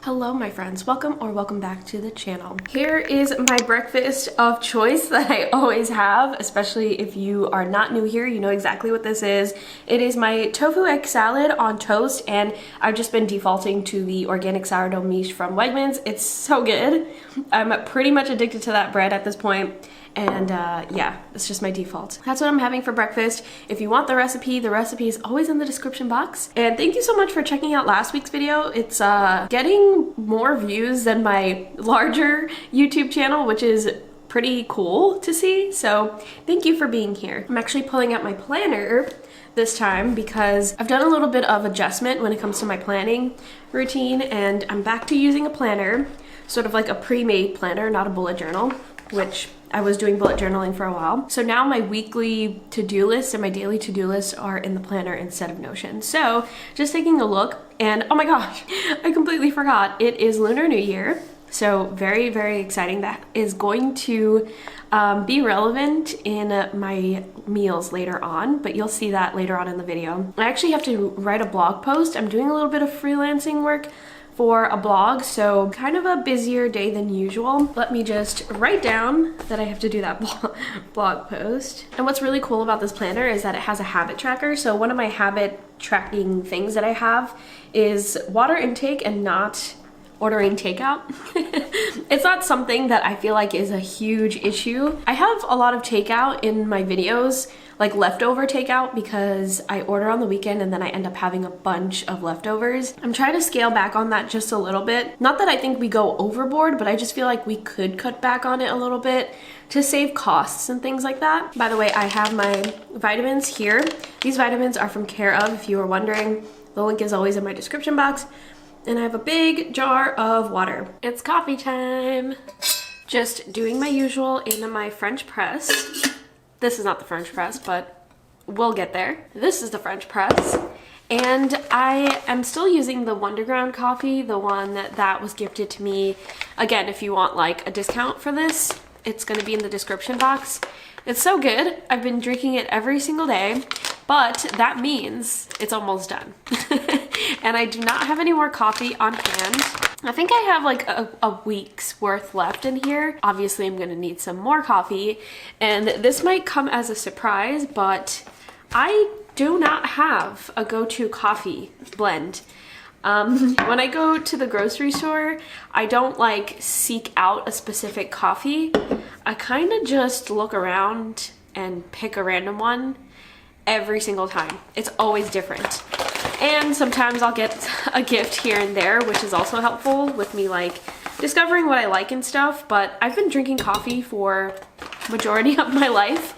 Hello my friends, welcome back to the channel. Here is my breakfast of choice that I always have, especially if you are not new here, you know exactly what this is. It is my tofu egg salad on toast, and I've just been defaulting to the organic sourdough miche from Wegmans. It's so good. I'm pretty much addicted to that bread at this point. And yeah, it's just my default. That's what I'm having for breakfast. If you want the recipe is always in the description box. And thank you so much for checking out last week's video. It's getting more views than my larger YouTube channel, which is pretty cool to see. So thank you for being here. I'm actually pulling out my planner this time because I've done a little bit of adjustment when it comes to my planning routine, and I'm back to using a planner, sort of like a pre-made planner, not a bullet journal, which I was doing bullet journaling for a while. So now my weekly to-do list and my daily to-do list are in the planner instead of Notion. So just taking a look, and oh my gosh, I completely forgot. It is Lunar New Year. So very, very exciting. That is going to be relevant in my meals later on, but you'll see that later on in the video. I actually have to write a blog post. I'm doing a little bit of freelancing work for a blog, so kind of a busier day than usual. Let me just write down that I have to do that blog post. And what's really cool about this planner is that it has a habit tracker. So one of my habit tracking things that I have is water intake and not ordering takeout. It's not something that I feel like is a huge issue. I have a lot of takeout in my videos, like leftover takeout, because I order on the weekend and then I end up having a bunch of leftovers. I'm trying to scale back on that just a little bit. Not that I think we go overboard, but I just feel like we could cut back on it a little bit to save costs and things like that. By the way, I have my vitamins here. These vitamins are from Care Of, if you were wondering. The link is always in my description box. And I have a big jar of water. It's coffee time. Just doing my usual in my French press. This is not the French press, but we'll get there. This is the French press. And I am still using the Wonderground coffee, the one that was gifted to me. Again, if you want like a discount for this, it's gonna be in the description box. It's so good. I've been drinking it every single day, but that means it's almost done. And I do not have any more coffee on hand. I think I have like a week's worth left in here. Obviously, I'm gonna need some more coffee, and this might come as a surprise, but I do not have a go-to coffee blend. When I go to the grocery store, I don't like seek out a specific coffee. I kind of just look around and pick a random one every single time. It's always different. And sometimes I'll get a gift here and there, which is also helpful with me like discovering what I like and stuff. But I've been drinking coffee for majority of my life,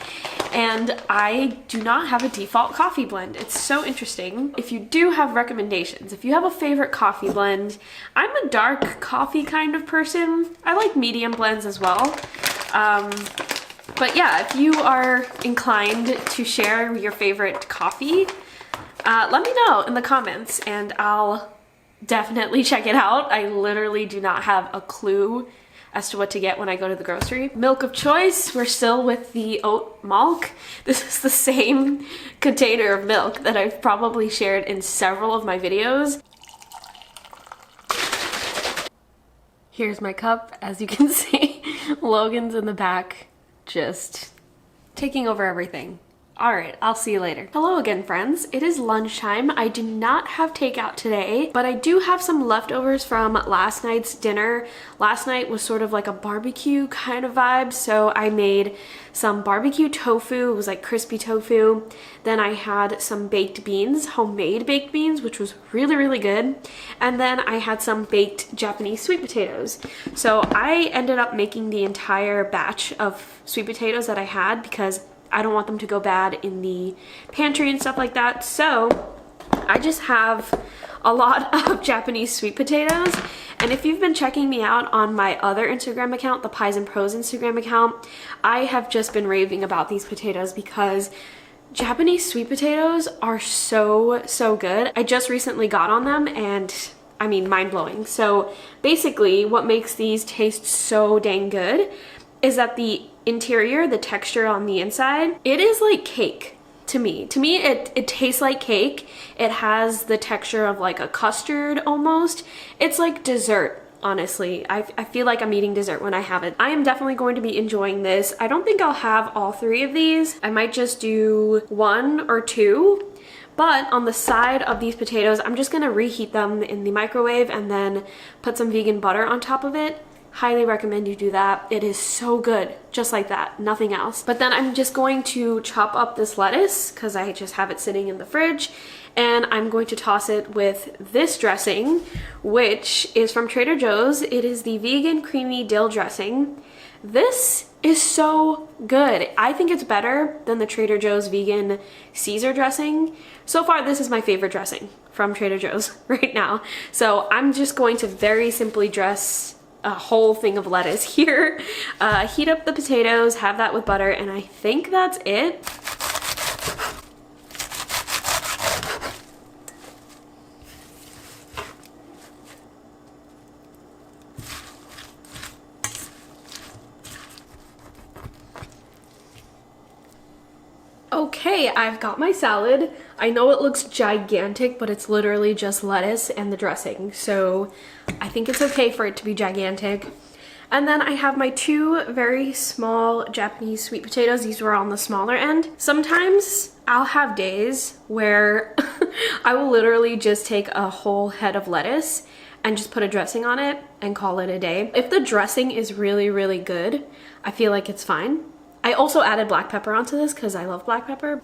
and I do not have a default coffee blend. It's so interesting. If you do have recommendations, if you have a favorite coffee blend, I'm a dark coffee kind of person. I like medium blends as well. But yeah, if you are inclined to share your favorite coffee, let me know in the comments and I'll definitely check it out. I literally do not have a clue as to what to get when I go to the grocery. Milk of choice, we're still with the oat milk. This is the same container of milk that I've probably shared in several of my videos. Here's my cup, as you can see. Logan's in the back, just taking over everything. All right, I'll see you later. Hello again, friends. It is lunchtime. I do not have takeout today, but I do have some leftovers from last night's dinner. Last night was sort of like a barbecue kind of vibe, so I made some barbecue tofu. It was like crispy tofu. Then I had some baked beans, homemade baked beans, which was really, really good. And then I had some baked Japanese sweet potatoes. So I ended up making the entire batch of sweet potatoes that I had because I don't want them to go bad in the pantry and stuff like that. So I just have a lot of Japanese sweet potatoes. And if you've been checking me out on my other Instagram account, the PIESNPROSE Instagram account, I have just been raving about these potatoes because Japanese sweet potatoes are so, so good. I just recently got on them and I mean, mind-blowing. So basically what makes these taste so dang good is that the interior, the texture on the inside, it is like cake to me. To me, it tastes like cake. It has the texture of like a custard almost. It's like dessert. Honestly, I feel like I'm eating dessert when I have it. I am definitely going to be enjoying this. I don't think I'll have all 3 of these. I might just do 1 or 2. But on the side of these potatoes, I'm just gonna reheat them in the microwave and then put some vegan butter on top of it. Highly recommend you do that. It is so good, just like that, nothing else. But then I'm just going to chop up this lettuce because I just have it sitting in the fridge, and I'm going to toss it with this dressing, which is from Trader Joe's. It is the vegan creamy dill dressing. This is so good. I think it's better than the Trader Joe's vegan Caesar dressing. So far, this is my favorite dressing from Trader Joe's right now. So I'm just going to very simply dress a whole thing of lettuce here, heat up the potatoes, have that with butter, and I think that's it. Okay, I've got my salad. I know it looks gigantic, but it's literally just lettuce and the dressing. So I think it's okay for it to be gigantic. And then I have my 2 very small Japanese sweet potatoes. These were on the smaller end. Sometimes I'll have days where I will literally just take a whole head of lettuce and just put a dressing on it and call it a day. If the dressing is really, really good, I feel like it's fine. I also added black pepper onto this because I love black pepper.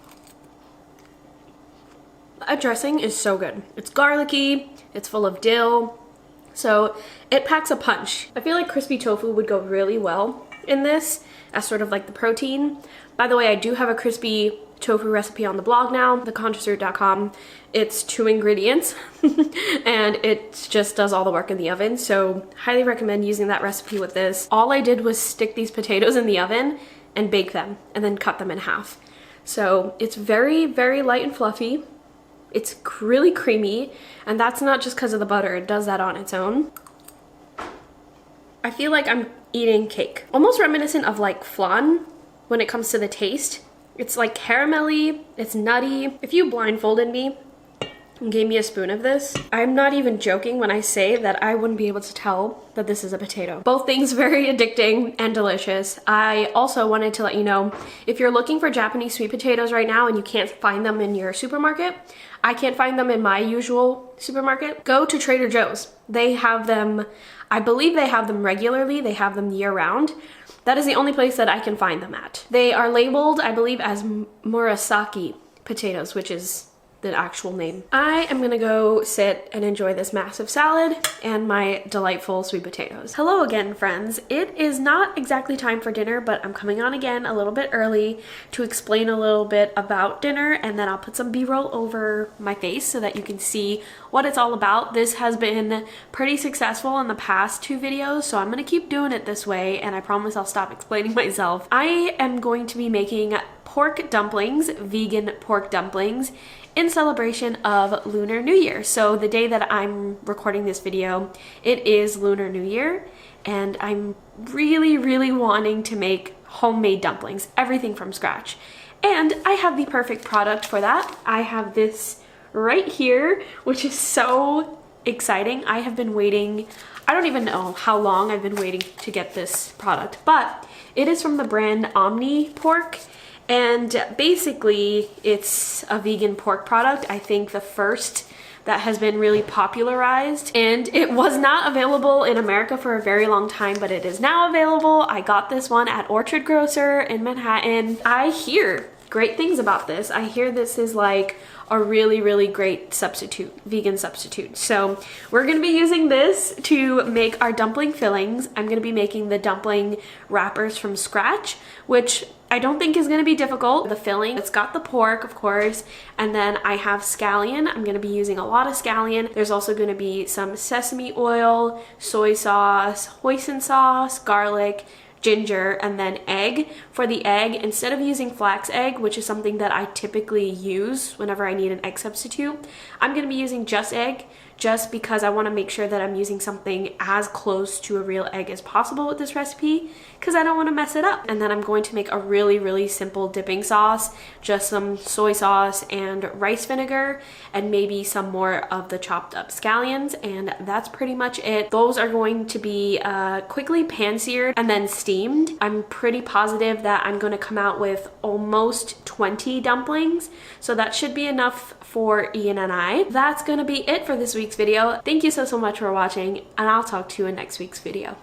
That dressing is so good. It's garlicky, it's full of dill, so it packs a punch. I feel like crispy tofu would go really well in this as sort of like the protein. By the way, I do have a crispy tofu recipe on the blog now, theconsciousrootnyc. It's 2 ingredients and it just does all the work in the oven, so highly recommend using that recipe with this. All I did was stick these potatoes in the oven and bake them and then cut them in half. So it's very, very light and fluffy. It's really creamy, and that's not just because of the butter. It does that on its own. I feel like I'm eating cake. Almost reminiscent of like flan when it comes to the taste. It's like caramelly, it's nutty. If you blindfolded me and gave me a spoon of this, I'm not even joking when I say that I wouldn't be able to tell that this is a potato. Both things very addicting and delicious. I also wanted to let you know, if you're looking for Japanese sweet potatoes right now and you can't find them in your supermarket, I can't find them in my usual supermarket, go to Trader Joe's. They have them, I believe they have them regularly, they have them year round. That is the only place that I can find them at. They are labeled, I believe, as Murasaki potatoes, which is the actual name. I am gonna go sit and enjoy this massive salad and my delightful sweet potatoes. Hello again, friends. It is not exactly time for dinner, but I'm coming on again a little bit early to explain a little bit about dinner, and then I'll put some B-roll over my face so that you can see what it's all about. This has been pretty successful in the past 2 videos, so I'm gonna keep doing it this way, and I promise I'll stop explaining myself. I am going to be making pork dumplings, vegan pork dumplings, in celebration of Lunar New Year. So the day that I'm recording this video, it is Lunar New Year, and I'm really, really wanting to make homemade dumplings, everything from scratch. And I have the perfect product for that. I have this right here, which is so exciting. I have been waiting, I don't even know how long I've been waiting to get this product, but it is from the brand Omni Pork. And basically, it's a vegan pork product. I think the first that has been really popularized, and it was not available in America for a very long time, but it is now available. I got this one at Orchard Grocer in Manhattan. I hear great things about this. I hear this is like a really, really great substitute, vegan substitute. So we're gonna be using this to make our dumpling fillings. I'm gonna be making the dumpling wrappers from scratch, which I don't think is gonna be difficult. The filling, it's got the pork, of course, and then I have scallion. I'm gonna be using a lot of scallion. There's also gonna be some sesame oil, soy sauce, hoisin sauce, garlic, ginger, and then egg. For the egg, instead of using flax egg, which is something that I typically use whenever I need an egg substitute, I'm gonna be using just egg, just because I want to make sure that I'm using something as close to a real egg as possible with this recipe, because I don't want to mess it up. And then I'm going to make a really simple dipping sauce, just some soy sauce and rice vinegar, and maybe some more of the chopped up scallions, and that's pretty much it. Those are going to be quickly pan-seared and then steamed. I'm pretty positive that I'm going to come out with almost 20 dumplings, so that should be enough for Ian and I. That's going to be it for this week's video. Thank you so much for watching, and I'll talk to you in next week's video.